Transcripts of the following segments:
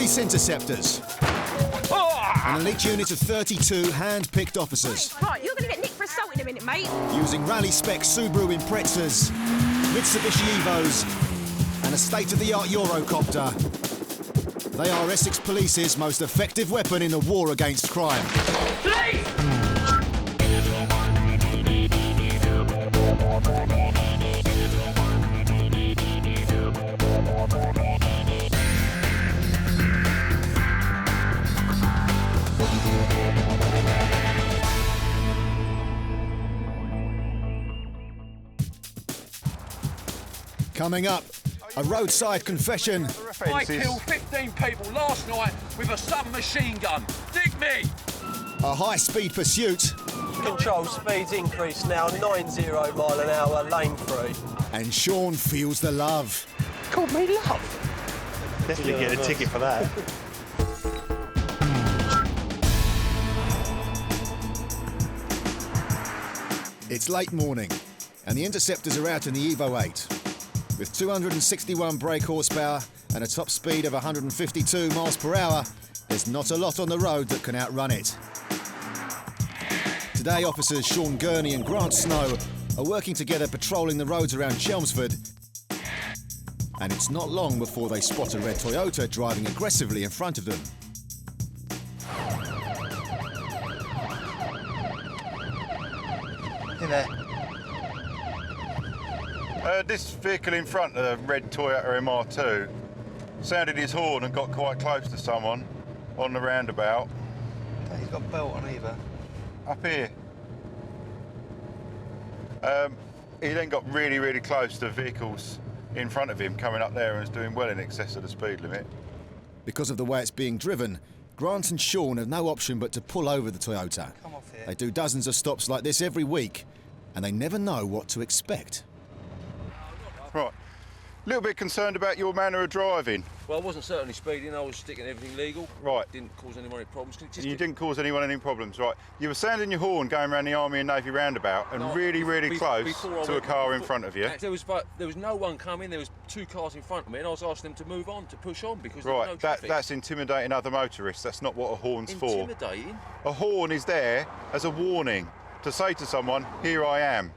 Police Interceptors. An elite unit of 32 hand-picked officers. Right, you're going to get nicked for assault in a minute, mate. Using rally-spec Subaru Imprezas, Mitsubishi Evos and a state-of-the-art Eurocopter. They are Essex Police's most effective weapon in the war against crime. Police! Coming up, a roadside confession. I killed 15 people last night with a submachine gun. Dig me! A high-speed pursuit. Control speed's increased now, 90 mile an hour, lane 3. And Shaun feels the love. Called me love. Definitely get a ticket for that. It's late morning, and the Interceptors are out in the Evo 8. With 261 brake horsepower and a top speed of 152 miles per hour, there's not a lot on the road that can outrun it. Today, officers Shaun Gurney and Grant Snow are working together patrolling the roads around Chelmsford. And it's not long before they spot a red Toyota driving aggressively in front of them. In there. This vehicle in front, the red Toyota MR2, sounded his horn and got quite close to someone on the roundabout. He's got a belt on either. Up here. He then got really, really close to vehicles in front of him coming up there and was doing well in excess of the speed limit. Because of the way it's being driven, Grant and Shaun have no option but to pull over the Toyota. Come off here. They do dozens of stops like this every week, and they never know what to expect. Right. A little bit concerned about your manner of driving. Well, I wasn't certainly speeding, I was sticking everything legal. Right. Didn't cause anyone any problems. You didn't cause anyone any problems, right? You were sounding your horn going around the Army and Navy roundabout and really, really close to a car in front of you. There was no one coming, there was 2 cars in front of me and I was asking them to move on, to push on because there was no traffic. That's intimidating other motorists. That's not what a horn's for. Intimidating? A horn is there as a warning to say to someone, here I am.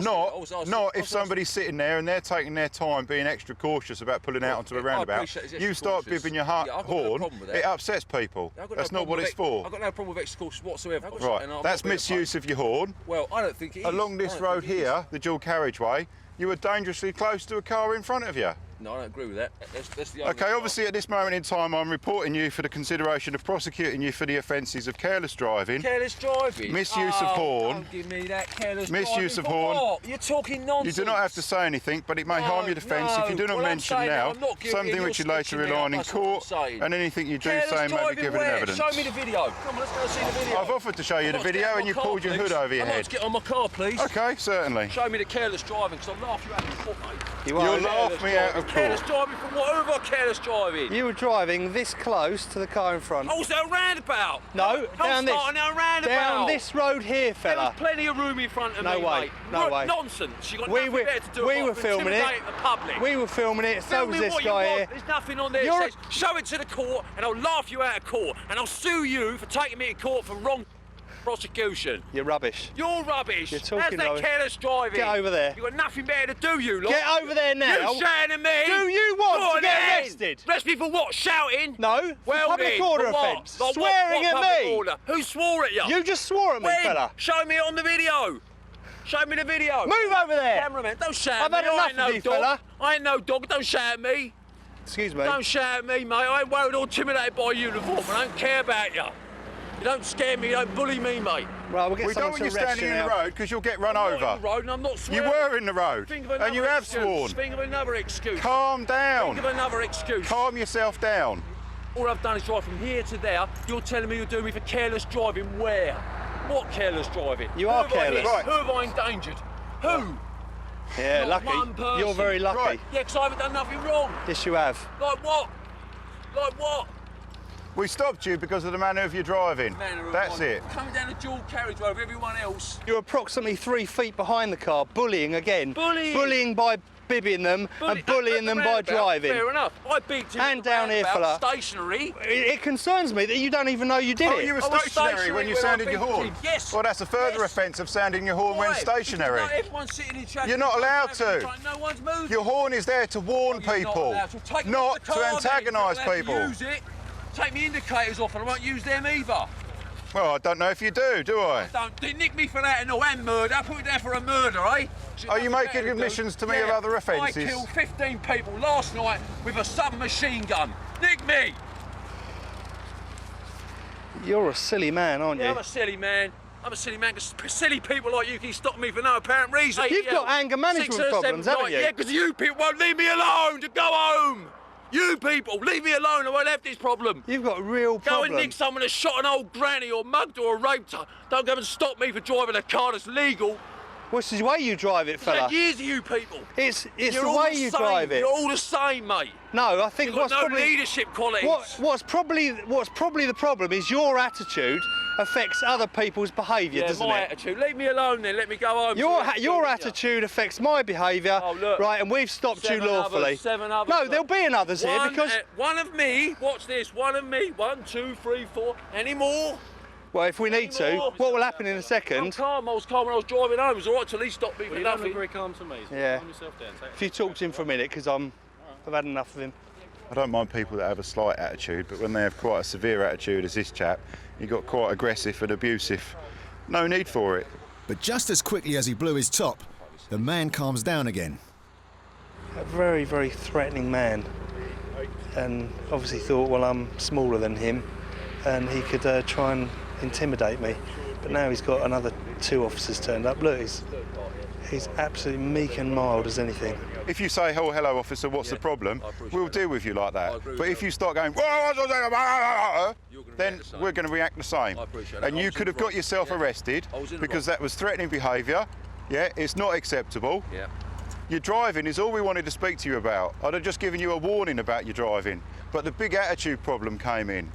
Not if somebody's sitting there and they're taking their time being extra cautious about pulling out onto a roundabout. You start bibbing your horn, it upsets people. That's not what it's for. I've got no problem with extra cautious whatsoever. Right, that's misuse of your horn. Well, I don't think it is. Along this road here, the dual carriageway, you were dangerously close to a car in front of you. No, I don't agree with that. That's the only OK, obviously at this moment in time I'm reporting you for the consideration of prosecuting you for the offences of careless driving. Careless driving? Misuse of horn. Don't give me that careless misuse driving. of horn. What? You're talking nonsense. You do not have to say anything, but it may harm your defence if you do not mention now something which you later rely on in court, and anything you do say may be given in evidence. Show me the video. Come on, let's go see the video. I've offered to show you the video and you pulled your hood over your head. Let's get on my car, please. OK, certainly. Show me the careless driving, because I'll laugh you out of court, mate. You are. You'll laugh me out of court. Careless driving from what? Who have I careless driving? You were driving this close to the car in front. Oh, was there a roundabout? No, down this. Down this road here, fella. There was plenty of room in front of me, No way, mate. no way. Nonsense. You got nothing better to do. We were filming it. The public. We were filming it. So was this guy here. There's nothing on there that says show it to the court and I'll laugh you out of court and I'll sue you for taking me to court for wrong prosecution. You're rubbish. You're rubbish. You're talking How's that careless driving? Get over there. You've got nothing better to do, you lot. Get over there now. You shouting at me? Do you want to get arrested? Arrest me for what? Shouting? No. Well, public order offence. Like swearing what at me. Order? Who swore at you? You just swore at me, fella. Show me it on the video. Show me the video. Move over there. Cameraman, don't shout at me. I've had enough of you, fella. I ain't no dog. Don't shout at me. Excuse me. Don't shout at me, mate. I ain't worried or intimidated by uniform. I don't care about you. You don't scare me, you don't bully me, mate. Right, we'll get we don't want you standing in the road because you'll get run over. I'm not in the road and I'm not swearing. You were in the road and you have sworn. Think of another excuse. Calm down. Think of another excuse. Calm yourself down. All I've done is drive from here to there. You're telling me you're doing me for careless driving where? What careless driving? You are careless. Right. Who have I endangered? Who? Yeah, Not lucky. one person. You're very lucky. Right. Yeah, because I haven't done nothing wrong. Yes, you have. Like what? Like what? We stopped you because of the manner of your driving. That's it. Coming down a dual carriageway with everyone else. You're approximately 3 feet behind the car, bullying again. Bullying? Bullying by bibbing them and bullying them by driving. Fair enough. I beat you. And down here, fella. Stationary. It concerns me that you don't even know you did it. Oh, you were stationary when you sounded your horn? Yes. Well, that's a further offence of sounding your horn when stationary. Everyone's sitting in traffic. You're not allowed to. No one's moving. Your horn is there to warn people, not to antagonise people. Use it. Take me indicators off and I won't use them either. Well, I don't know if you do I? They nick me for that and all, and murder. Put it down for a murder, eh? Are you making admissions to me of other offences? I killed 15 people last night with a submachine gun. Nick me! You're a silly man, aren't you? Yeah, I'm a silly man. I'm a silly man because silly people like you can stop me for no apparent reason. You've got anger management problems, haven't you? Yeah, because you people won't leave me alone to go home. You people, leave me alone, I won't have this problem. You've got real problems. Go and nick someone that's shot an old granny or mugged or raped her. Don't come and stop me for driving a car that's legal. What's the way you drive it, fella? Years of you people. It's the way you drive it. You're all the same, mate. No, I think You've got no leadership qualities. What's probably the problem is your attitude affects other people's behaviour, doesn't my it? attitude. Leave me alone then. Let me go home. Your attitude affects my behaviour, right? And we've stopped you lawfully. Seven others. No, there'll be others here because one of me. Watch this. One of me. 1, 2, 3, 4. Any more? Well, if we need to, what will happen in a second? I was calm when I was driving home. It was all right till he stopped me for nothing. Very calm to me. So Yeah. calm yourself down. If you talk to him for a minute, because I've had enough of him. I don't mind people that have a slight attitude, but when they have quite a severe attitude, as this chap, he got quite aggressive and abusive. No need for it. But just as quickly as he blew his top, the man calms down again. A very, very threatening man, and obviously thought, well, I'm smaller than him, and he could try and intimidate me. But now he's got another 2 officers turned up. Look, he's absolutely meek and mild as anything. If you say, oh, hello, officer, what's the problem? We'll deal with you like that. But if you start going, then we're going to react the same. And you could have got yourself arrested because that was threatening behaviour. Yeah, it's not acceptable. Yeah. Your driving is all we wanted to speak to you about. I'd have just given you a warning about your driving. But the big attitude problem came in,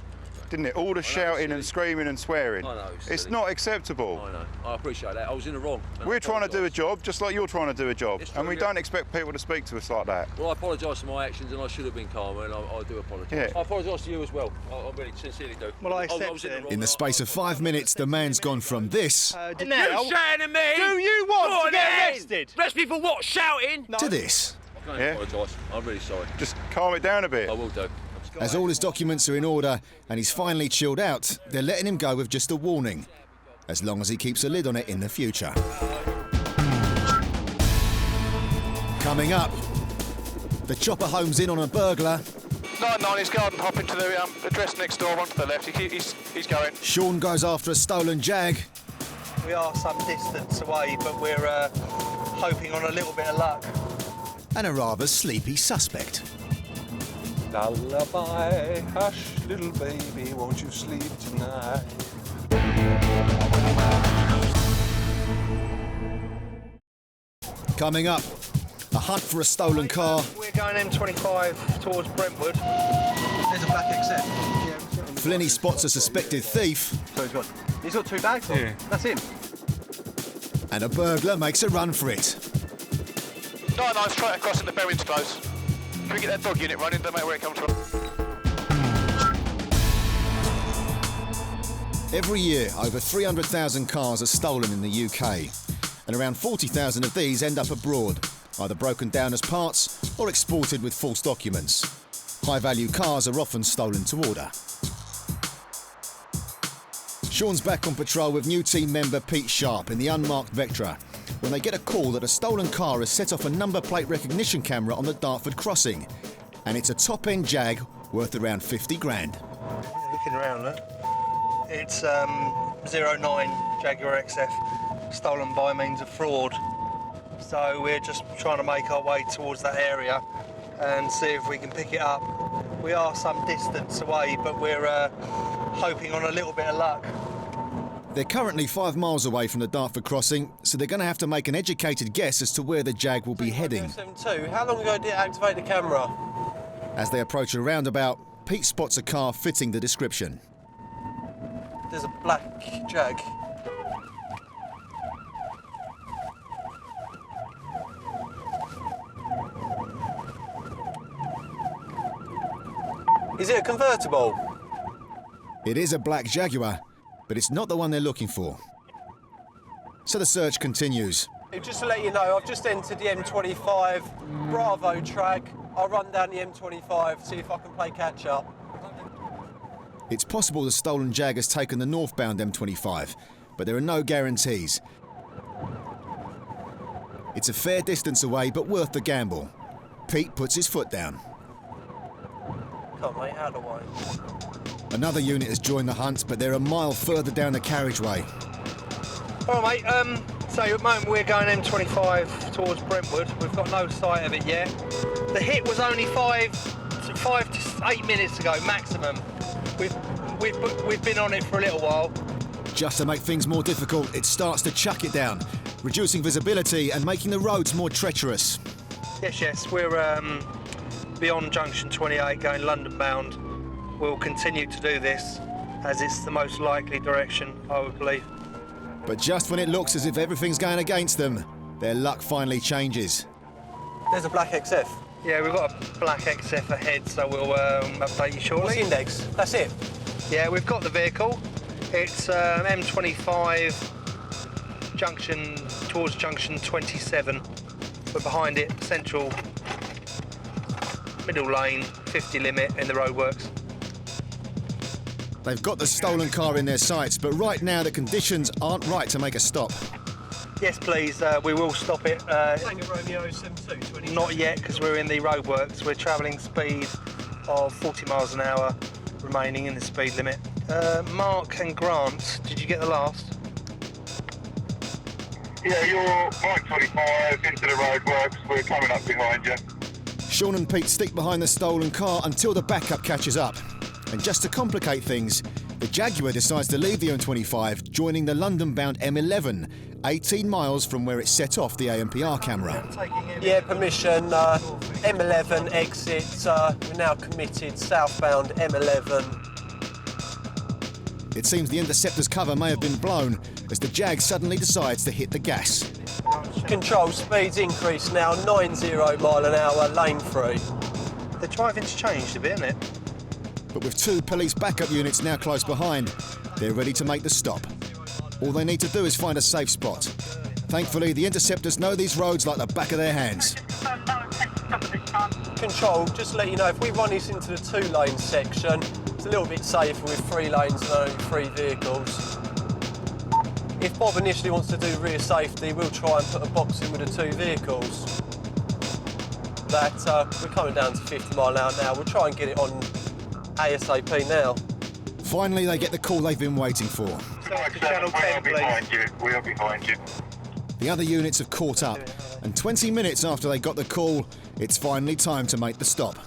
didn't it? All the shouting and screaming and swearing. I know, it's not acceptable. I know. I appreciate that. I was in the wrong. We're trying to do a job just like you're trying to do a job. And we don't expect people to speak to us like that. Well, I apologise for my actions and I should have been calmer and I do apologise. Yeah. I apologise to you as well. I really sincerely do. Well, I accept it. In the space of 5 minutes, the man's gone from this Now, You shouting at me? do you want to get arrested? Arrest me for what? Shouting? to this. I Yeah. apologise. I'm really sorry. Just calm it down a bit. I will do. As all his documents are in order and he's finally chilled out, they're letting him go with just a warning, as long as he keeps a lid on it in the future. Coming up, the chopper homes in on a burglar. 99 is garden hopping to the address next door, one to the left. He's going. Sean goes after a stolen Jag. We are some distance away, but we're hoping on a little bit of luck. And a rather sleepy suspect. Lullaby, hush, little baby, won't you sleep tonight? Coming up, a hunt for a stolen car. We're going M25 towards Brentwood. There's a black XF. Flynny spots a suspected thief. So he's got 2 bags on. Yeah. That's him. And a burglar makes a run for it. 99 straight across in the Berwyn's close. Can we get that dog unit running? Don't matter where it comes from. Every year, over 300,000 cars are stolen in the UK, and around 40,000 of these end up abroad, either broken down as parts or exported with false documents. High-value cars are often stolen to order. Sean's back on patrol with new team member Pete Sharp in the unmarked Vectra, when they get a call that a stolen car has set off a number plate recognition camera on the Dartford crossing, and it's a top-end Jag worth around 50 grand. Looking around, look. It's 09 Jaguar XF, stolen by means of fraud. So we're just trying to make our way towards that area and see if we can pick it up. We are some distance away, but we're hoping on a little bit of luck. They're currently 5 miles away from the Dartford crossing, so they're going to have to make an educated guess as to where the Jag will be heading. 72. How long ago did it activate the camera? As they approach a roundabout, Pete spots a car fitting the description. There's a black Jag. Is it a convertible? It is a black Jaguar, but it's not the one they're looking for. So the search continues. Just to let you know, I've just entered the M25 Bravo track. I'll run down the M25, see if I can play catch up. It's possible the stolen Jag has taken the northbound M25, but there are no guarantees. It's a fair distance away, but worth the gamble. Pete puts his foot down. Come on, mate, out of the way. Another unit has joined the hunt, but they're a mile further down the carriageway. All right, mate. So at the moment we're going M25 towards Brentwood. We've got no sight of it yet. The hit was only 5 to 8 minutes ago maximum. We've been on it for a little while. Just to make things more difficult, it starts to chuck it down, reducing visibility and making the roads more treacherous. Yes, we're beyond junction 28 going London bound. We'll continue to do this as it's the most likely direction, I would believe. But just when it looks as if everything's going against them, their luck finally changes. There's a black XF. Yeah, we've got a black XF ahead, so we'll update you shortly. What's the index? That's it? Yeah, we've got the vehicle. It's M25 junction towards junction 27. We're behind it, central middle lane, 50 limit in the roadworks. They've got the stolen car in their sights, but right now the conditions aren't right to make a stop. Yes, please, we will stop it. Tango Romeo 72. Not yet, because we're in the roadworks. We're travelling speed of 40 miles an hour, remaining in the speed limit. Mark and Grant, did you get the last? Yeah, you're Mike 25 into the roadworks. We're coming up behind you. Shaun and Pete stick behind the stolen car until the backup catches up. And just to complicate things, the Jaguar decides to leave the M25, joining the London-bound M11, 18 miles from where it set off the ANPR camera. Yeah, permission. M11 exit. We're now committed southbound M11. It seems the Interceptors' cover may have been blown as the Jag suddenly decides to hit the gas. Control speeds increased now, 90 mile an hour, lane 3. The driving's changed a bit, isn't it? But with 2 police backup units now close behind, they're ready to make the stop. All they need to do is find a safe spot. Thankfully, the Interceptors know these roads like the back of their hands. Control, just to let you know, if we run this into the 2-lane section, it's a little bit safer with 3 lanes and only 3 vehicles. If Bob initially wants to do rear safety, we'll try and put a box in with the 2 vehicles. We're coming down to 50 mile an hour now. We'll try and get it on ASAP now. Finally, they get the call they've been waiting for. Channel 10, please. We are behind you. The other units have caught up, and 20 minutes after they got the call, it's finally time to make the stop.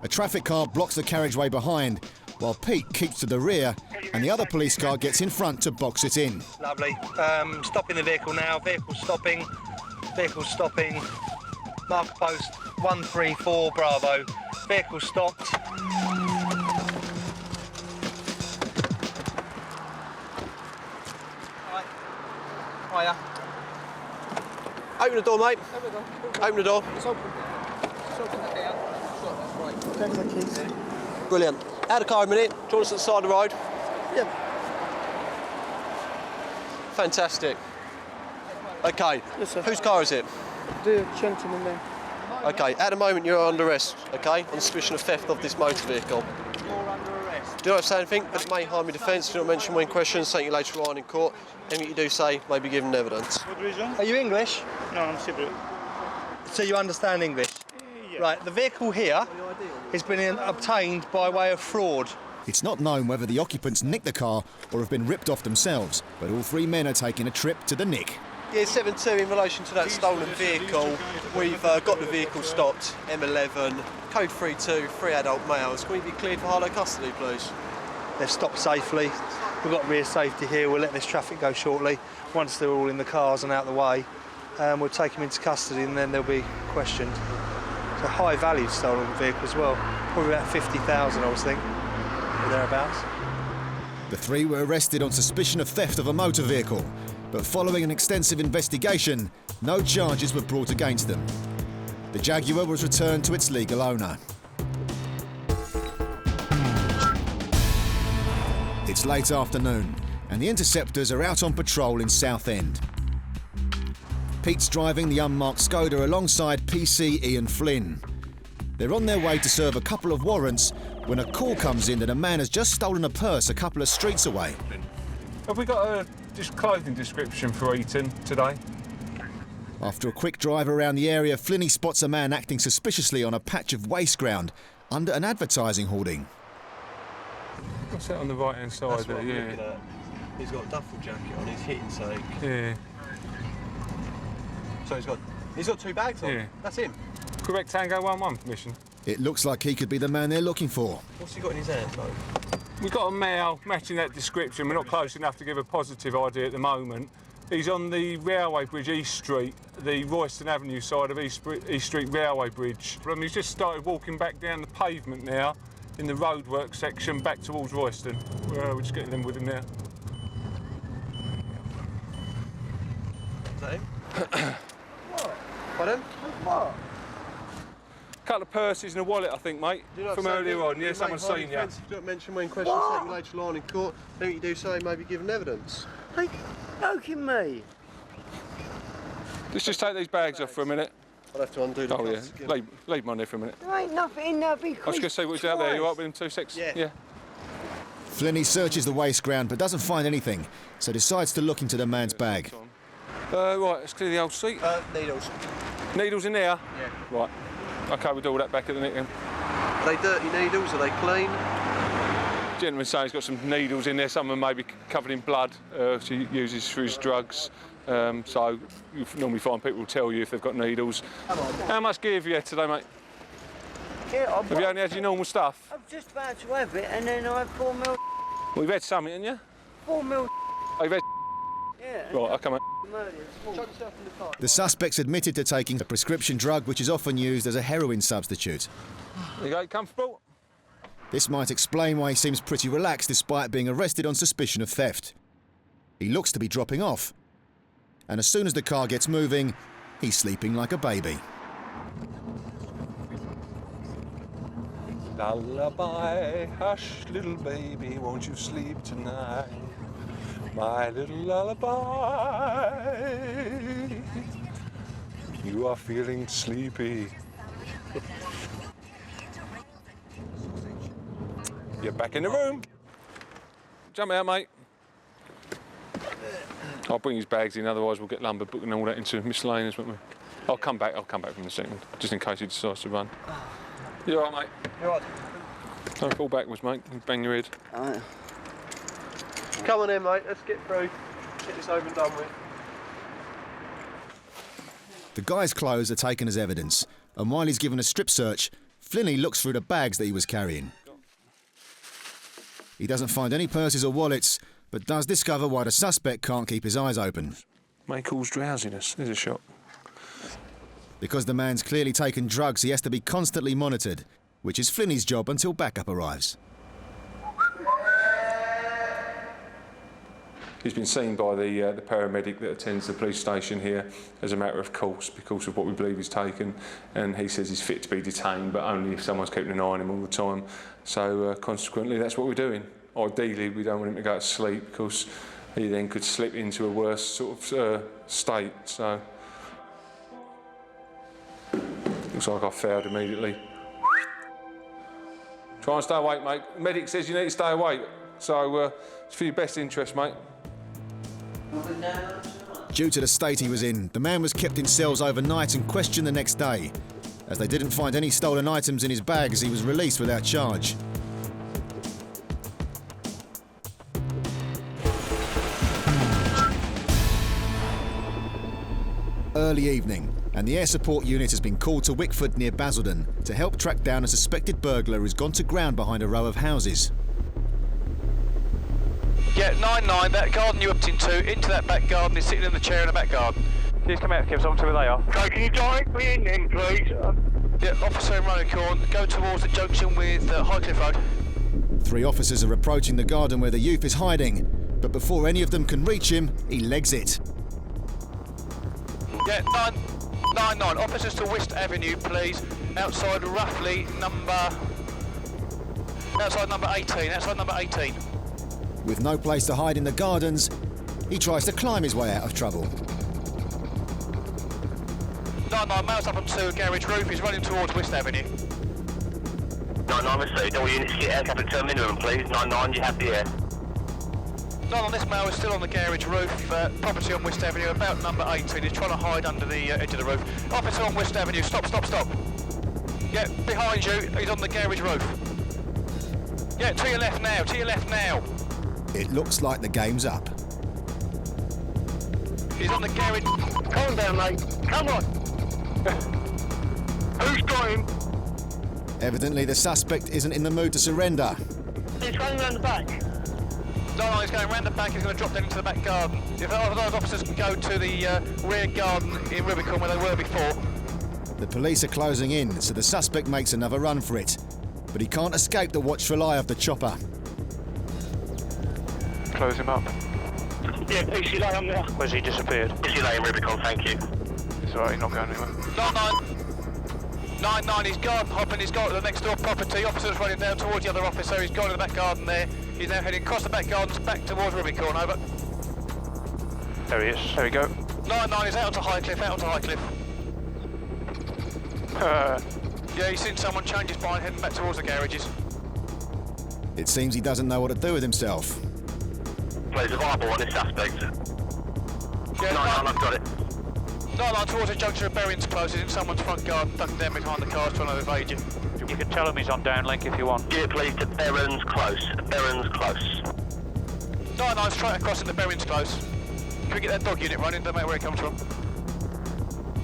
A traffic car blocks the carriageway behind, while Pete keeps to the rear, and the other police car gets in front to box it in. Lovely. Stopping the vehicle now. Vehicle stopping. Vehicle stopping. Marker post 134 Bravo. Vehicle stopped. Hiya. Open the door, mate. Open the door. It's open. It's open there. That's right. There's the keys. Brilliant. Out of the car a minute. Join us at the side of the road. Yeah. Fantastic. Okay. Yes, sir. Whose car is it? The gentleman there. Okay. At the moment, you're under arrest. Okay, on suspicion of theft of this motor vehicle. You're under arrest. Do not say anything, but it may harm your defence. Do not mention when questioned. Take you later on in court. Anything you do say may be given evidence. What reason? Are you English? No, I'm Cypriot. So you understand English? Yeah. Right, the vehicle here has been obtained by way of fraud. It's not known whether the occupants nicked the car or have been ripped off themselves, but all 3 men are taking a trip to the nick. Yeah, 7-2 in relation to that stolen vehicle. We've got the vehicle stopped, M11, code 32, 3 adult males. Can we be cleared for Harlow custody, please? They've stopped safely. We've got rear safety here. We'll let this traffic go shortly. Once they're all in the cars and out of the way, we'll take them into custody and then they'll be questioned. It's a high value stolen vehicle as well. Probably about 50,000, I was thinking, or thereabouts. The 3 were arrested on suspicion of theft of a motor vehicle, but following an extensive investigation, no charges were brought against them. The Jaguar was returned to its legal owner. It's late afternoon, and the Interceptors are out on patrol in Southend. Pete's driving the unmarked Skoda alongside PC Ian Flynn. They're on their way to serve a couple of warrants when a call comes in that a man has just stolen a purse a couple of streets away. Have we got a clothing description for Eton today? After a quick drive around the area, Flynny spots a man acting suspiciously on a patch of waste ground under an advertising hoarding. What's that on the right-hand side That's there? what I'm Yeah. looking at. He's got a duffel jacket on, he's hitting something. Yeah. So he's got 2 bags on? Yeah. That's him? Correct Tango 11 permission. It looks like he could be the man they're looking for. What's he got in his hand, though? We've got a male matching that description. We're not close enough to give a positive idea at the moment. He's on the railway bridge, East Street, the Royston Avenue side of East Street Railway Bridge. He's just started walking back down the pavement now in the roadwork section back towards Royston. We're just getting them with him now. Is that him? What? Pardon? What? Couple of purses and a wallet, I think, mate, from earlier on. Yeah, someone's seen you. You don't mention when questions taken later on in court. Don't you do so, maybe giving evidence? Are you joking me? Let's just take these bags off for a minute. I'll have to undo the cuffs again. Leave them on there for a minute. There ain't nothing in there because... I was going to see what's out there. You all right with them 2 secs? Yeah. Flynny searches the waste ground but doesn't find anything, so decides to look into the man's bag. Right, let's clear the old seat. Needles. Needles in there? Yeah. Right. OK, we'll do all that back at the next. Are they dirty needles? Are they clean? Gentleman saying he's got some needles in there. Some of them may be covered in blood. He uses for his drugs. So you normally find people will tell you if they've got needles. How much gear have you had today, mate? Yeah, have you only had your normal stuff? I'm just about to have it and then I have 4 mil... Well, you've had something, haven't you? 4 mil... Oh, you've had... Yeah. Right, OK, mate. The suspect's admitted to taking a prescription drug which is often used as a heroin substitute. You go comfortable? This might explain why he seems pretty relaxed despite being arrested on suspicion of theft. He looks to be dropping off. And as soon as the car gets moving, he's sleeping like a baby. Lullaby, hush, little baby, won't you sleep tonight? My little lullaby. You are feeling sleepy. You're back in the room. Jump out, mate. I'll bring his bags in, otherwise we'll get lumber book and all that into miscellaneous, won't we? I'll come back from a second, just in case he decides to run. You all right, mate? You all right? Don't fall backwards, mate. You bang your head. All right. Come on then, mate. Let's get through. Get this over and done with. The guy's clothes are taken as evidence, and while he's given a strip search, Flynny looks through the bags that he was carrying. He doesn't find any purses or wallets, but does discover why the suspect can't keep his eyes open. May cause drowsiness. There's a shot. Because the man's clearly taken drugs, he has to be constantly monitored, which is Flynny's job until backup arrives. He's been seen by the paramedic that attends the police station here as a matter of course because of what we believe he's taken, and he says he's fit to be detained, but only if someone's keeping an eye on him all the time. So consequently, that's what we're doing. Ideally, we don't want him to go to sleep because he then could slip into a worse sort of state. So looks like I failed immediately. Try and stay awake, mate. The medic says you need to stay awake, so it's for your best interest, mate. Due to the state he was in, the man was kept in cells overnight and questioned the next day. As they didn't find any stolen items in his bags, he was released without charge. Early evening, and the air support unit has been called to Wickford near Basildon to help track down a suspected burglar who's gone to ground behind a row of houses. Yeah, 9-9, that garden you upped into that back garden, is sitting in the chair in the back garden. Please come out, Kim, so I'm where they are. So can you direct me in then, please? Yeah, officer in Runcorn, go towards the junction with Highcliffe Road. 3 officers are approaching the garden where the youth is hiding, but before any of them can reach him, he legs it. Yeah, 9-9, officers to West Avenue, please, outside roughly number 18, outside number 18. With no place to hide in the gardens, he tries to climb his way out of trouble. 99 miles up onto a garage roof, he's running towards West Avenue. 99, received. All units get air traffic to a minimum, please. 99, you have the air. 99, this male is still on the garage roof, property on West Avenue, about number 18. He's trying to hide under the edge of the roof. Officer on West Avenue, stop, stop, stop. Yeah, behind you, he's on the garage roof. Yeah, to your left now, to your left now. It looks like the game's up. He's on the garage. Calm down, mate. Come on. Who's got him? Evidently, the suspect isn't in the mood to surrender. He's running around the back. No, he's going round the back, he's going to drop down into the back garden. If those officers can go to the rear garden in Rubicon where they were before. The police are closing in, so the suspect makes another run for it. But he can't escape the watchful eye of the chopper. Close him up. Yeah, PCLA on there. Where's he disappeared? PCLA in Rubicon, thank you. It's alright, he's not going anywhere. 99, he's garden hopping, he's got to the next door property. Officer's running down towards the other officer, he's gone to the back garden there. He's now heading across the back gardens back towards Rubicon, over. There he is, there we go. 99, he's out onto Highcliffe, out onto Highcliffe. Yeah, he's seen someone change his mind heading back towards the garages. It seems he doesn't know what to do with himself. Plays a viable on this suspect. Yeah, 99, I've got it. 99 towards the junction of Berrins Close, he's in someone's front garden, ducking down behind the cars trying to evade you. You can tell him he's on downlink if you want. Gear, please, to Berrins Close. Berrins Close. 99 straight across into Berrins Close. Can we get that dog unit running? Don't matter where it comes from.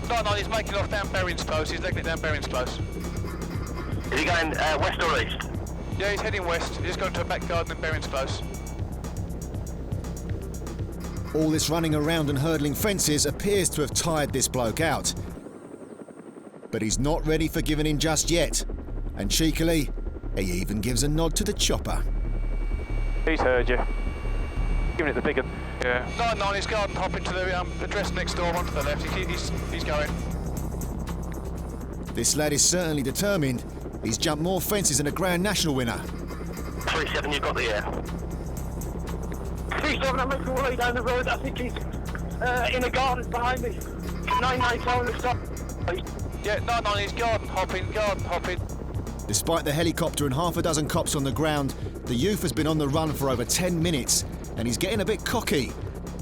99, he's making off down Berrins Close, he's legging it down Berrins Close. Is he going west or east? Yeah, he's heading west, he's just going to a back garden in Berrins Close. All this running around and hurdling fences appears to have tired this bloke out. But he's not ready for giving in just yet. And cheekily, he even gives a nod to the chopper. He's heard you. Giving it the big one. Yeah. 99, he's garden hopping to the address next door, on to the left. He's going. This lad is certainly determined. He's jumped more fences than a Grand National winner. 37, you've got the air. He's driving that motor all the way down the road. I think he's in the gardens behind me. 99 telling to stop. Yeah, 99, he's garden hopping, garden hopping. Despite the helicopter and half a dozen cops on the ground, the youth has been on the run for over 10 minutes, and he's getting a bit cocky,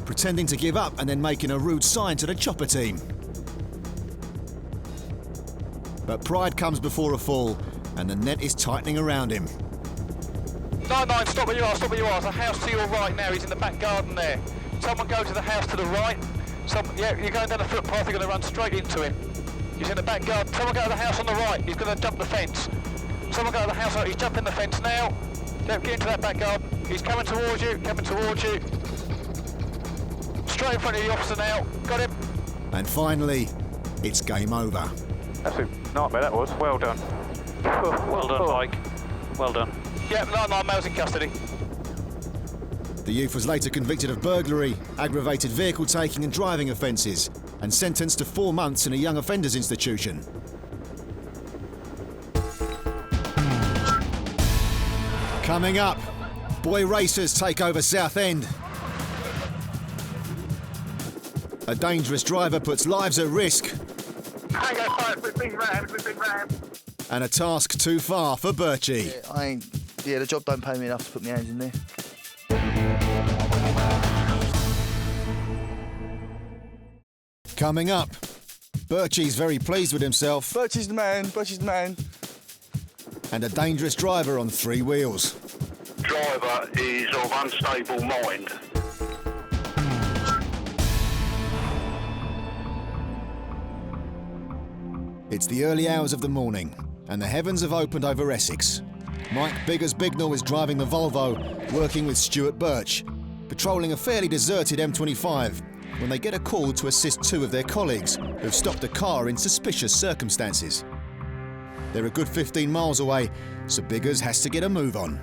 pretending to give up and then making a rude sign to the chopper team. But pride comes before a fall, and the net is tightening around him. 99, stop where you are, stop where you are. There's a house to your right now, he's in the back garden there. Someone go to the house to the right. Yeah, you're going down the footpath, you're going to run straight into him. He's in the back garden. Someone go to the house on the right, he's going to jump the fence. Someone go to the house, he's jumping the fence now. Yeah, get into that back garden. He's coming towards you, coming towards you. Straight in front of the officer now. Got him. And finally, it's game over. That's a nightmare that was. Well done. Well done, Mike. Well done. Yeah, 99 males in custody. The youth was later convicted of burglary, aggravated vehicle taking and driving offences, and sentenced to 4 months in a young offenders institution. Coming up, boy racers take over Southend. A dangerous driver puts lives at risk. And a task too far for Birchie. Yeah, the job don't pay me enough to put my hands in there. Coming up, Birchie's very pleased with himself. Birchie's the man, Birchie's the man. And a dangerous driver on 3 wheels. Driver is of unstable mind. It's the early hours of the morning, and the heavens have opened over Essex. Mike Biggers-Bignall is driving the Volvo, working with Stuart Birch, patrolling a fairly deserted M25, when they get a call to assist 2 of their colleagues who've stopped a car in suspicious circumstances. They're a good 15 miles away, so Biggers has to get a move on.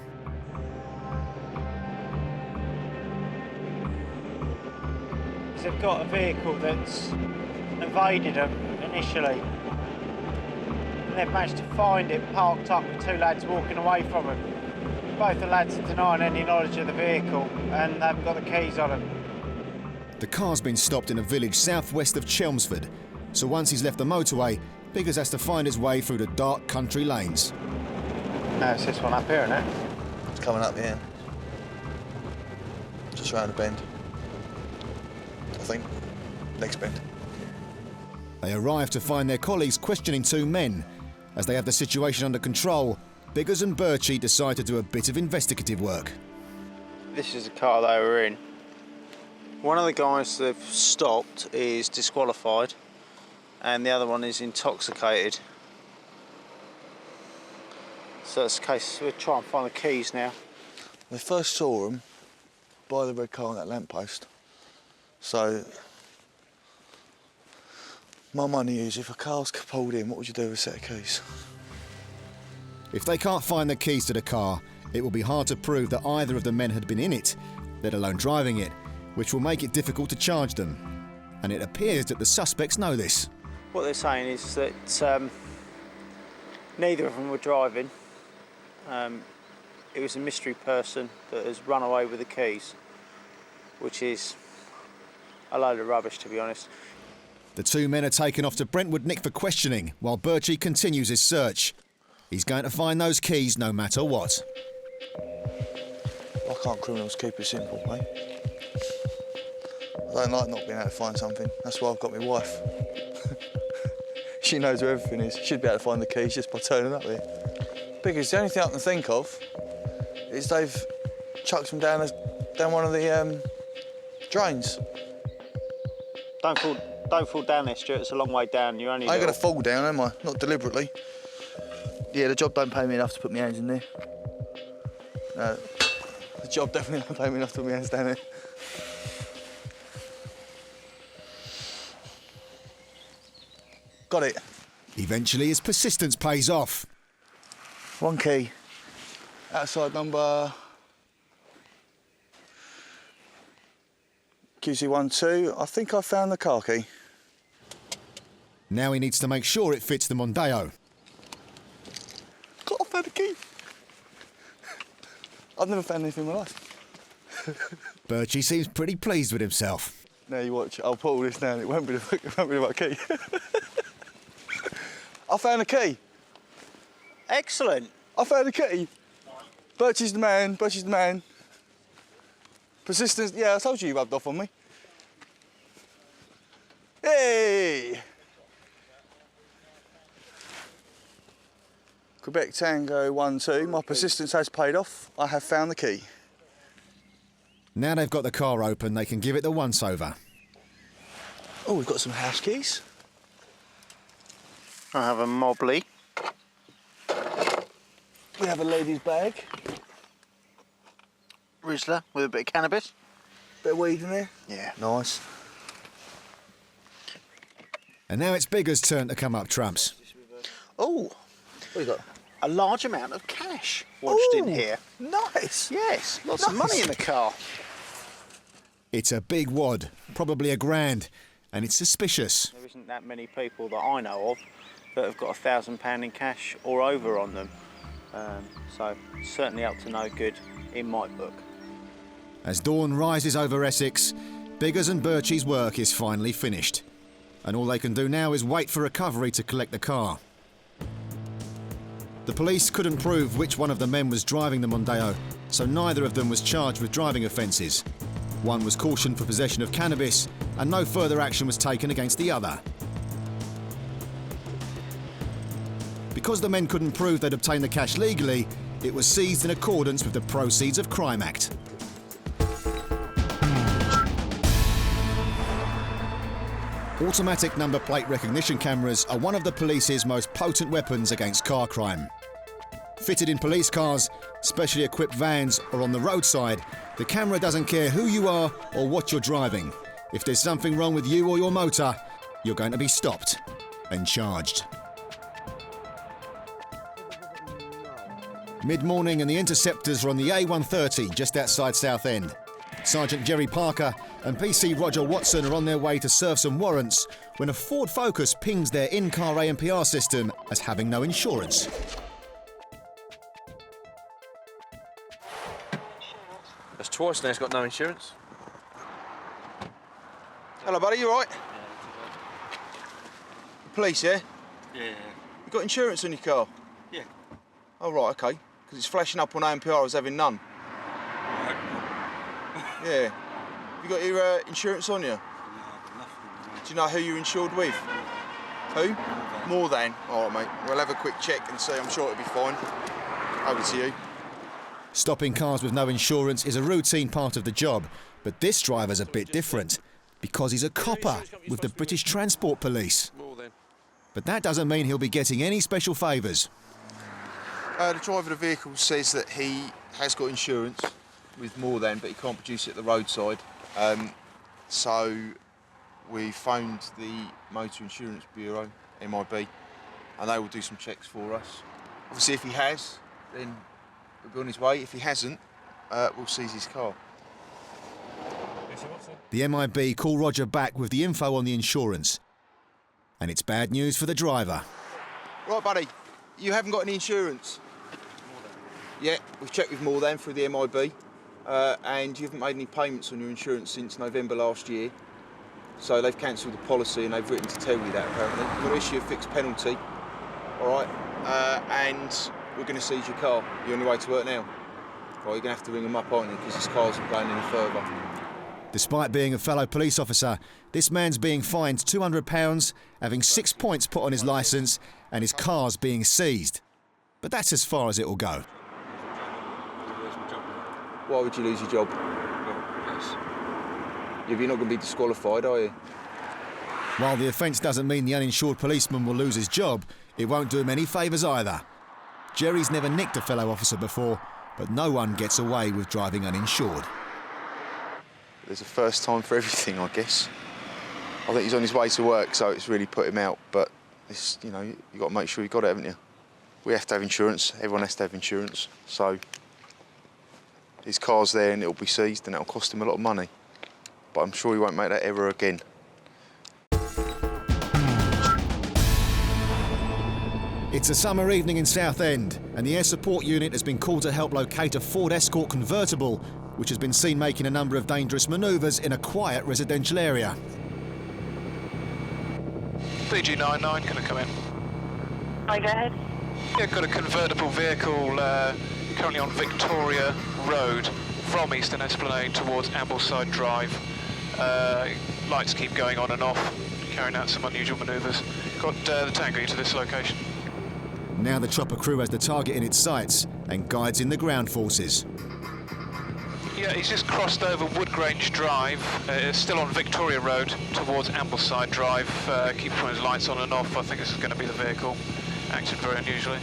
They've got a vehicle that's evaded them initially. And they've managed to find it parked up with 2 lads walking away from them. Both the lads are denying any knowledge of the vehicle and haven't got the keys on them. The car's been stopped in a village southwest of Chelmsford, so once he's left the motorway, Biggers has to find his way through the dark country lanes. No, it's this one up here, isn't it? It's coming up here. Just round the bend. I think. Next bend. They arrive to find their colleagues questioning two men. As they have the situation under control, Biggers and Birchie decide to do a bit of investigative work. This is the car they were in. One of the guys they've stopped is disqualified and the other one is intoxicated. So that's the case. We'll try and find the keys now. We first saw them by the red car on that lamppost. So, my money is if a car's pulled in, what would you do with a set of keys? If they can't find the keys to the car, it will be hard to prove that either of the men had been in it, let alone driving it, which will make it difficult to charge them. And it appears that the suspects know this. What they're saying is that neither of them were driving. It was a mystery person that has run away with the keys, which is a load of rubbish, to be honest. The two men are taken off to Brentwood Nick for questioning, while Birchie continues his search. He's going to find those keys no matter what. Why can't criminals keep it simple, mate? I don't like not being able to find something. That's why I've got my wife. She knows where everything is. She'd be able to find the keys just by turning up there. Because the only thing I can think of is they've chucked them down one of the drains. Don't fall down there, Stuart. It's a long way down. You're only. I ain't gonna fall down, am I? Not deliberately. Yeah, the job don't pay me enough to put my hands in there. No, the job definitely don't pay me enough to put my hands down there. Got it. Eventually, his persistence pays off. One key. Outside number QC12. I think I found the car key. Now he needs to make sure it fits the Mondeo. I found the key. I've never found anything in my life. Birchie seems pretty pleased with himself. Now you watch. I'll put all this down. It won't be the right key. I found the key. Excellent. I found the key. Birchie's the man. Birchie's the man. Persistence. Yeah, I told you rubbed off on me. Hey! Quebec Tango 1-2. My persistence has paid off. I have found the key. Now they've got the car open, they can give it the once-over. Oh, we've got some house keys. I have a Mobley. We have a lady's bag. Rizzler with a bit of cannabis. Bit of weed in there. Yeah. Nice. And now it's Biggers' turn to come up trumps. Oh, what you got? A large amount of cash lodged in here. Nice. Yes, lots of money in the car. It's a big wad, probably $1,000, and it's suspicious. There isn't that many people that I know of that have got £1,000 in cash or over on them. So certainly up to no good in my book. As dawn rises over Essex, Biggers and Birchie's work is finally finished. And all they can do now is wait for recovery to collect the car. The police couldn't prove which one of the men was driving the Mondeo, so neither of them was charged with driving offences. One was cautioned for possession of cannabis, and no further action was taken against the other. Because the men couldn't prove they'd obtained the cash legally, it was seized in accordance with the Proceeds of Crime Act. Automatic number plate recognition cameras are one of the police's most potent weapons against car crime. Fitted in police cars, specially equipped vans, or on the roadside, the camera doesn't care who you are or what you're driving. If there's something wrong with you or your motor, you're going to be stopped and charged. Mid-morning and the Interceptors are on the A130 just outside Southend. Sergeant Jerry Parker and PC Roger Watson are on their way to serve some warrants when a Ford Focus pings their in-car ANPR system as having no insurance. That's twice now he's got no insurance. Hello, buddy, you alright? Police, yeah? Yeah. You got insurance on your car? Yeah. Oh, right, okay. Because it's flashing up on ANPR as having none. Yeah. You got your insurance on you? Do you know who you're insured with? Who? More than. All right, mate. We'll have a quick check and see. I'm sure it'll be fine. Over to you. Stopping cars with no insurance is a routine part of the job, but this driver's a bit different because he's a copper with the British Transport Police. But that doesn't mean he'll be getting any special favours. The driver of the vehicle says that he has got insurance with more than, but he can't produce it at the roadside. So we phoned the Motor Insurance Bureau, MIB, and they will do some checks for us. Obviously, if he has, then we'll be on his way. If he hasn't, we'll seize his car. The MIB call Roger back with the info on the insurance. And it's bad news for the driver. Right, buddy, you haven't got any insurance? Yeah, we've checked with more than through the MIB, and you haven't made any payments on your insurance since November last year. So they've cancelled the policy and they've written to tell you that, apparently. We're going to issue a fixed penalty, all right, and we're going to seize your car. You're on your way to work now. Well, you're going to have to ring them up, aren't you, because this car's not going any further. Despite being a fellow police officer, this man's being fined £200, having 6 points put on his licence, and his car's being seized. But that's as far as it will go. Why would you lose your job? You're not going to be disqualified, are you? While the offence doesn't mean the uninsured policeman will lose his job, it won't do him any favours either. Jerry's never nicked a fellow officer before, but no one gets away with driving uninsured. There's a first time for everything, I guess. I think he's on his way to work, so it's really put him out. But it's, you know, you've got to make sure you've got it, haven't you? We have to have insurance. Everyone has to have insurance. So his car's there and it'll be seized and it'll cost him a lot of money. But I'm sure he won't make that ever again. It's a summer evening in Southend, and the air support unit has been called to help locate a Ford Escort convertible, which has been seen making a number of dangerous manoeuvres in a quiet residential area. BG99, can I come in? Hi, go ahead. Yeah, got a convertible vehicle currently on Victoria Road from Eastern Esplanade towards Ambleside Drive. Lights keep going on and off, carrying out some unusual manoeuvres. Got the Tango to this location. Now the chopper crew has the target in its sights and guides in the ground forces. Yeah, he's just crossed over Woodgrange Drive, still on Victoria Road towards Ambleside Drive. Keep putting his lights on and off. I think this is going to be the vehicle. Acted very unusually.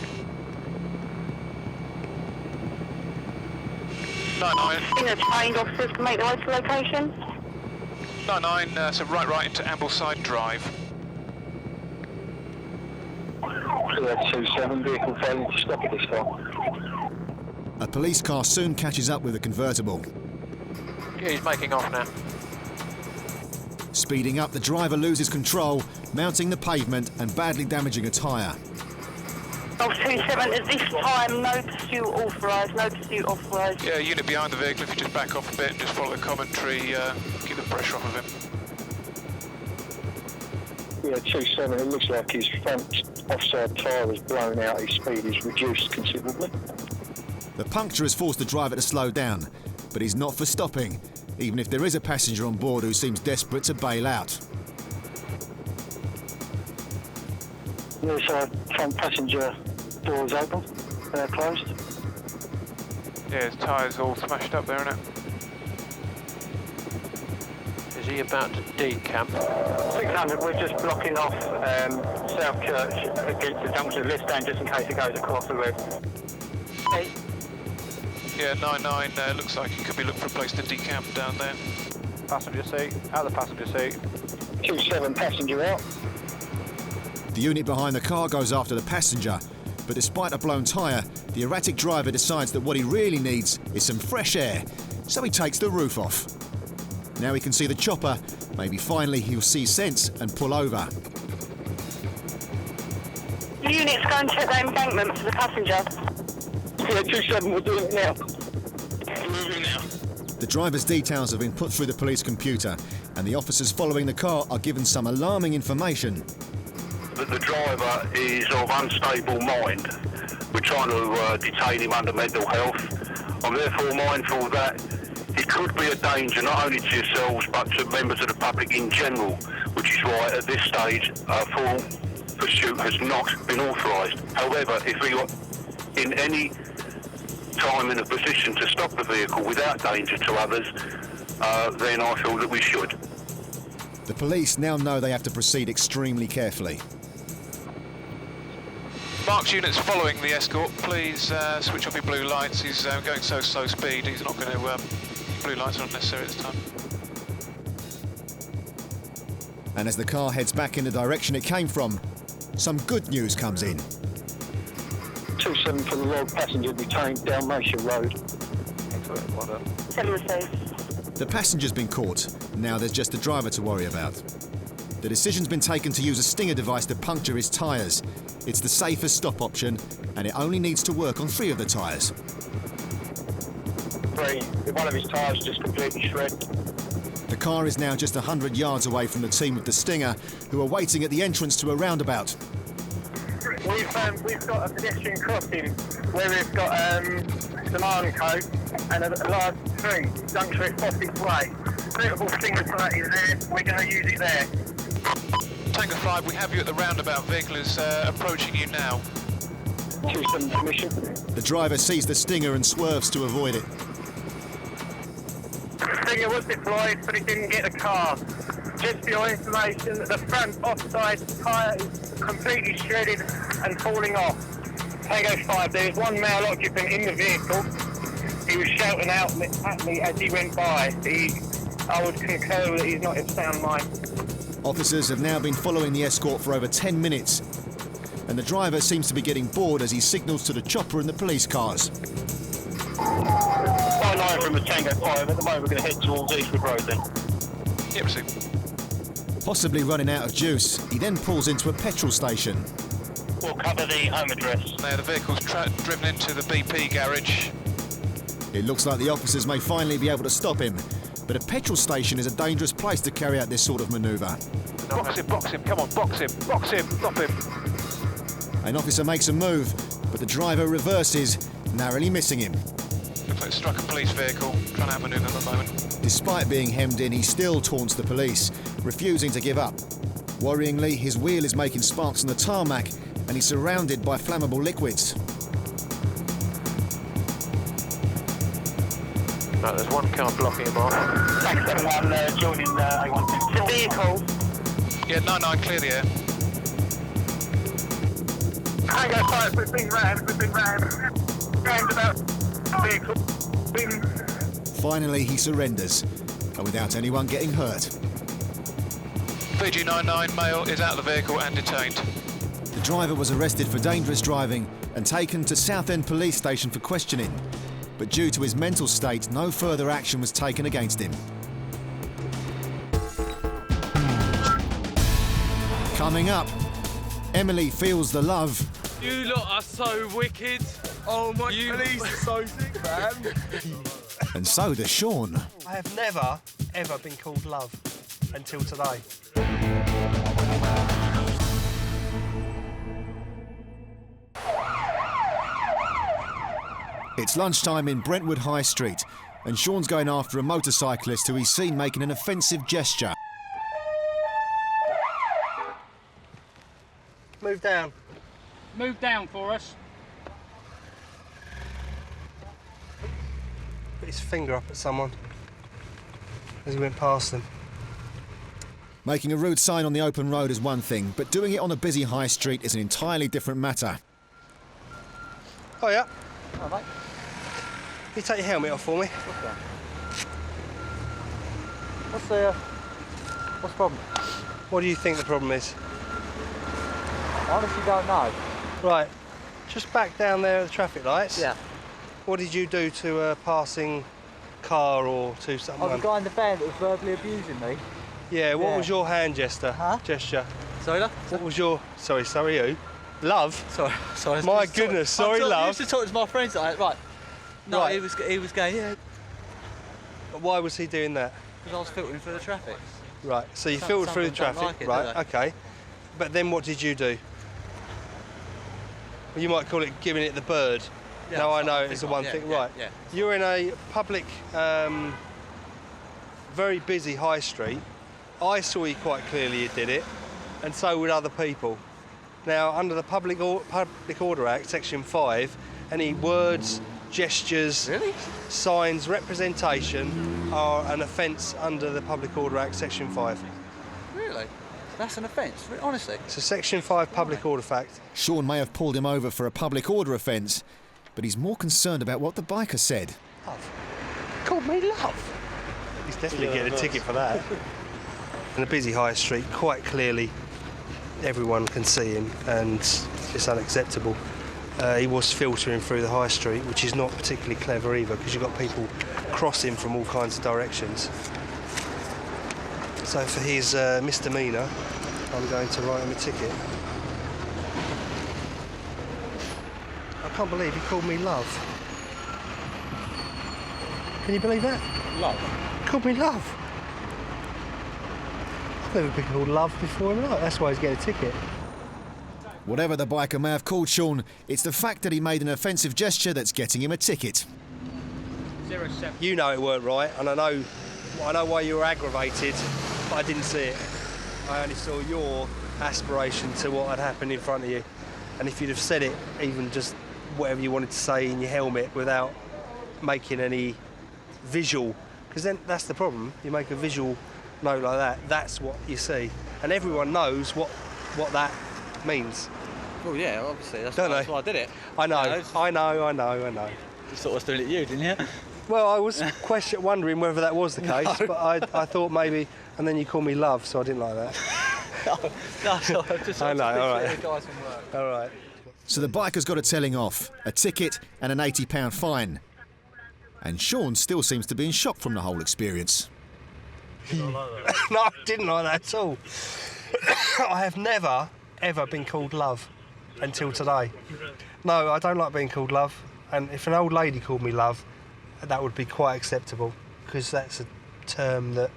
99. The trained officers can make the way to location. 99, so right into Ambleside Drive. 27 vehicle failing to stop at this time. A police car soon catches up with the convertible. Yeah, he's making off now. Speeding up, the driver loses control, mounting the pavement and badly damaging a tyre. Oh, 27, at this time, no pursuit authorised, no pursuit authorised. Yeah, unit behind the vehicle, if you just back off a bit and just follow the commentary, keep the pressure off of him. Yeah, 27, it looks like his front offside tyre is blown out, his speed is reduced considerably. The puncture has forced the driver to slow down, but he's not for stopping, even if there is a passenger on board who seems desperate to bail out. Yes, front passenger doors open, they're closed. Yeah, his tyre's all smashed up there, isn't it? Is he about to decamp? 600, we're just blocking off South Church against the junction of lift stand just in case it goes across the road. Okay. Yeah, 99, looks like he could be looking for a place to decamp down there. Passenger seat, out of the passenger seat. 27 passenger out. The unit behind the car goes after the passenger, but despite a blown tyre, the erratic driver decides that what he really needs is some fresh air, so he takes the roof off. Now he can see the chopper, maybe finally he'll see sense and pull over. Units go and check the embankment for the passenger. Yeah, 27, we're doing it now. Moving now. The driver's details have been put through the police computer, and the officers following the car are given some alarming information. That the driver is of unstable mind. We're trying to detain him under mental health. I'm therefore mindful that he could be a danger not only to yourselves but to members of the public in general, which is why at this stage full pursuit has not been authorised. However, if we were in any time in a position to stop the vehicle without danger to others, then I feel that we should. The police now know they have to proceed extremely carefully. Marked units following the escort, please switch off your blue lights. He's going so slow speed, he's not going to... blue lights are not necessary at this time. And as the car heads back in the direction it came from, some good news comes in. 27 for the log passenger detained down Mayshire Road. Excellent, well done. 7-2. The passenger's been caught. Now there's just the driver to worry about. The decision's been taken to use a stinger device to puncture his tyres. It's the safest stop option, and it only needs to work on 3 of the tyres. 3. One of his tyres just completely shredded. The car is now just 100 yards away from the team with the stinger, who are waiting at the entrance to a roundabout. We've got a pedestrian crossing where we've got some iron coat and a large tree juncture at Essex Way. Suitable stinger site is there. We're going to use it there. Tango 5, we have you at the roundabout. Vehicle is approaching you now. 27 permission. The driver sees the stinger and swerves to avoid it. The stinger was deployed, but it didn't get the car. Just for your information, the front offside tyre is completely shredded and falling off. Tango 5, there is one male occupant in the vehicle. He was shouting out at me as he went by. I would concur that he's not in sound mind. Officers have now been following the escort for over 10 minutes, and the driver seems to be getting bored as he signals to the chopper and the police cars. 9 from the Tango 5. At the moment, we're going to head towards Eastwood Road then. Yep, received. Possibly running out of juice, he then pulls into a petrol station. We'll cover the home address. Now the vehicle's driven into the BP garage. It looks like the officers may finally be able to stop him, but a petrol station is a dangerous place to carry out this sort of manoeuvre. Box him, come on, box him, stop him. An officer makes a move, but the driver reverses, narrowly missing him. Looks like it struck a police vehicle, trying to outmanoeuvre at the moment. Despite being hemmed in, he still taunts the police, refusing to give up. Worryingly, his wheel is making sparks on the tarmac, and he's surrounded by flammable liquids. Right, there's one car blocking him off. Tango 71 joining A1. The vehicle. Yeah, 99, clear the air. Tango 5, we've been rammed. Roundabout vehicle. Finally, he surrenders, and without anyone getting hurt. VG99 male is out of the vehicle and detained. The driver was arrested for dangerous driving and taken to Southend Police Station for questioning. But due to his mental state, no further action was taken against him. Coming up, Emily feels the love. You lot are so wicked. Oh, my police are so sick, man. And so does Shaun. I have never, ever been called love until today. It's lunchtime in Brentwood High Street, and Shaun's going after a motorcyclist who he's seen making an offensive gesture. Move down. Move down for us. Put his finger up at someone as he went past them. Making a rude sign on the open road is one thing, but doing it on a busy high street is an entirely different matter. Oh, yeah. All right. You take your helmet off for me. What's the problem? What do you think the problem is? I honestly don't know. Right, just back down there at the traffic lights. Yeah. What did you do to a passing car or to someone? Oh, the guy in the van that was verbally abusing me. Yeah, what was your hand gesture? Sorry, love? What was your... Sorry, who? Love? Sorry. My goodness, sorry, love. I used to talk to my friends like that. Right. No, right. he was going, yeah. Why was he doing that? Because I was filtering through the traffic. Right, so you filtered through the traffic, like it, right, do okay. But then what did you do? Well, you might call it giving it the bird. Yeah, no, I know it's the one yeah, thing, yeah, right. yeah. You're in a public, very busy high street. I saw you quite clearly you did it, and so would other people. Now, under the Public Order Act, Section 5, any words, gestures, signs, representation are an offence under the Public Order Act, Section 5. Really? That's an offence, honestly? It's a Section 5 Public Order Fact. Sean may have pulled him over for a public order offence, but he's more concerned about what the biker said. Love. Called me love. He's definitely getting a ticket for that. In a busy high street, quite clearly everyone can see him, and it's unacceptable. He was filtering through the high street, which is not particularly clever either, because you've got people crossing from all kinds of directions. So for his misdemeanour, I'm going to write him a ticket. I can't believe he called me love. Can you believe that? Love? He called me love. I've never been called love before in my life. That's why he's getting a ticket. Whatever the biker may have called Sean, it's the fact that he made an offensive gesture that's getting him a ticket. 07. You know it weren't right, and I know why you were aggravated, but I didn't see it. I only saw your aspiration to what had happened in front of you. And if you'd have said it, even just whatever you wanted to say in your helmet without making any visual, because then that's the problem. You make a visual note like that, that's what you see. And everyone knows what that means. Well, yeah, obviously, that's why I did it. I know. You I know. You thought I was doing it to you, didn't you? Well, I was wondering whether that was the case, No. but I thought maybe, and then you called me love, so I didn't like that. I know, all right. All right. So the biker's got a telling off, a ticket and an £80 fine. And Sean still seems to be in shock from the whole experience. No, I didn't like that at all. I have never, ever been called love until today. No, I don't like being called love. And if an old lady called me love, that would be quite acceptable, because that's a term that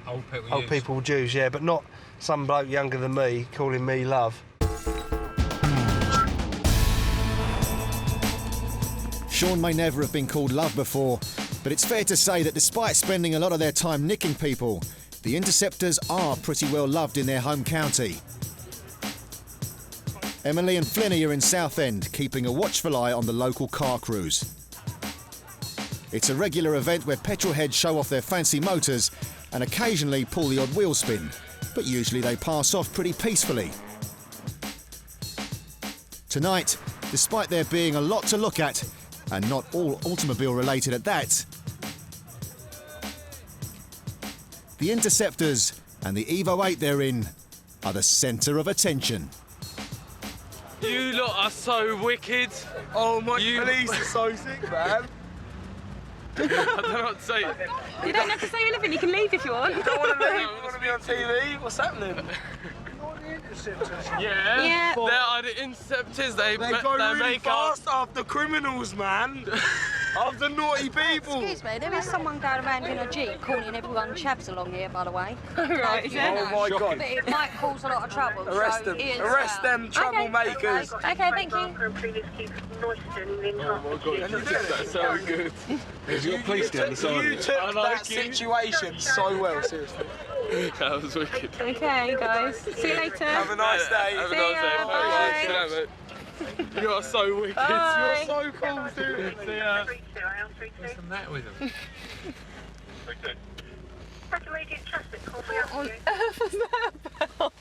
old people would use, yeah, but not some bloke younger than me calling me love. Sean may never have been called love before, but it's fair to say that despite spending a lot of their time nicking people, the Interceptors are pretty well loved in their home county. Emily and Flynny are in Southend, keeping a watchful eye on the local car crews. It's a regular event where petrolheads show off their fancy motors and occasionally pull the odd wheel spin, but usually they pass off pretty peacefully. Tonight, despite there being a lot to look at, and not all automobile related at that, the Interceptors and the Evo 8 they're in are the centre of attention. You lot are so wicked. Oh my, police are so sick, man. I don't know what to say. You don't have to say anything, you can leave if you want. You don't want to leave, you want to be on TV? What's happening? Yeah. They are the Interceptors. They go really make fast after criminals, man. After naughty people. Excuse me, there is someone going around in a Jeep calling everyone chavs along here, by the way. Right, is there? Oh my God. But it might cause a lot of trouble. Arrest them. Arrest them troublemakers. Okay, thank you. Oh my God, that's so good. There's your police down the side. You took that situation so well, seriously. That was wicked. Okay, guys. See you later. Have a nice day. Have a See nice ya, day. bye. Bye. You are so wicked. Bye. You're so cool, dude. See ya. What's the matter with them? What on earth was that about?